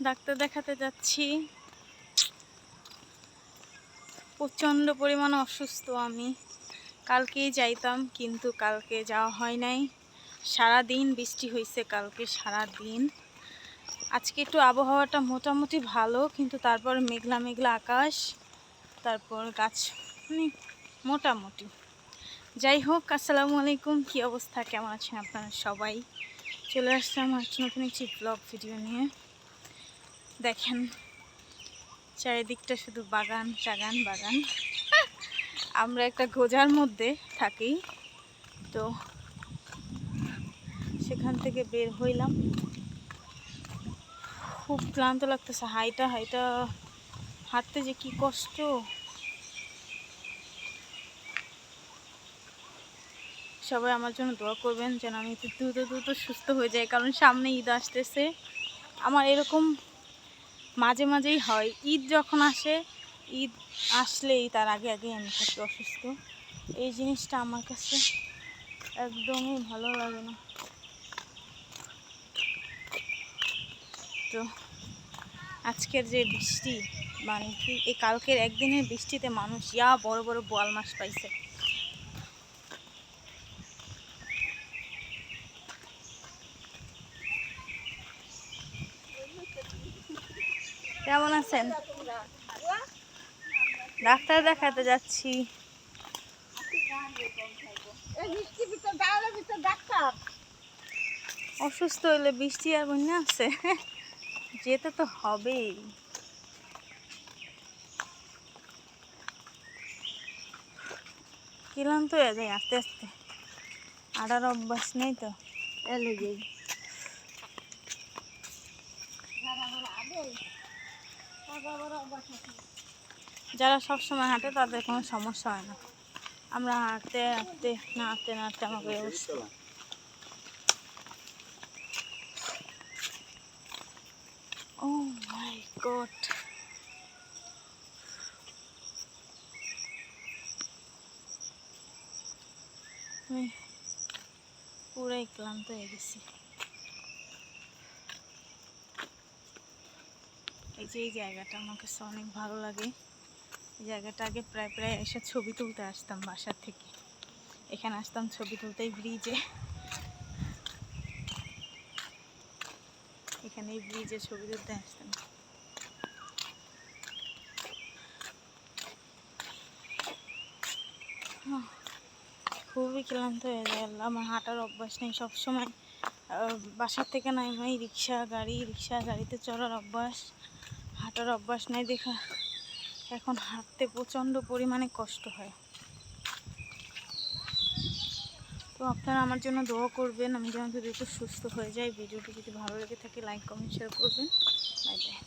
Doctor দেখাতে যাচ্ছি। প্রচণ্ড পরিমাণ অসুস্থ আমি। কালকেই যাইতাম, কিন্তু কালকে যাওয়া হয় নাই। সারাদিন বৃষ্টি হয়েছে কালকে, সারাদিন। আজকে একটু আবহাওয়াটা মোটামুটি ভালো, কিন্তু তারপর মেঘলা মেঘলা আকাশ, তারপর গাছ মোটামুটি। যাই হোক, আসসালামু আলাইকুম। কী অবস্থা, কেমন আছেন আপনারা সবাই? চলে আসলাম নতুন একটি ব্লগ ভিডিও নিয়ে। দেখেন চারিদিকটা শুধু বাগান টাগান বাগান। আমরা একটা গোজার মধ্যে থাকি, তো সেখান থেকে বের হইলাম। খুব ক্লান্ত লাগতেছে, হাইটা হাঁটতে যে কি কষ্ট। সবাই আমার জন্য দোয়া করবেন যেন আমি দ্রুত সুস্থ হয়ে যাই, কারণ সামনে ঈদ আসতেছে। আমার এরকম মাঝে মাঝেই হয়, ঈদ যখন আসে, ঈদ আসলেই তার আগে আমি থাকি অসুস্থ। এই জিনিসটা আমার কাছে একদমই ভালো লাগে না। তো আজকের যে বৃষ্টি, মানে কি এই কালকের একদিনের বৃষ্টিতে মানুষ বড় বড় বোয়াল মাছ পাইছে। কেমন আছেন? ডাক্তার দেখাতে যাচ্ছি। অসুস্থ হইলে বৃষ্টি আর বন্যা আছে, যেতে তো হবেই। ক্লান্ত হয়ে যায় আস্তে আস্তে, আড়ার অভ্যাস নেই তো। যারা সবসময় হাঁটে তাদের কোনো সমস্যা হয় না। আমরা হাঁটতে নাড়তে আমাকে অবস্থা। ও মাই গড, আমি পুরাই ক্লান্ত হয়ে গেছি। এই জায়গাটা আমার কাছে অনেক ভালো লাগে। এই জায়গাটা আগে প্রায় এসে ছবি তুলতে আসতাম বাসার থেকে। এখানে আসতাম ছবি তুলতে, ব্রিজে, এখানে এই ব্রিজে ছবি তুলতে আসতাম। খুবই ক্লান্ত হয়ে যায়। আমার হাঁটার অভ্যাস নেই, সবসময় বাসার থেকে নাইমাই রিক্সা গাড়িতে চড়ার অভ্যাস, হাঁটার অভ্যাস নেই দেখা এখন হাঁটতে প্রচণ্ড পরিমাণে কষ্ট হয়। তো আপনারা আমার জন্য দোয়া করবেন, আমি যেন দ্রুত সুস্থ হয়ে যাই। ভিডিওটি যদি ভালো লেগে থাকে লাইক কমেন্ট শেয়ার করবেন। Bye bye.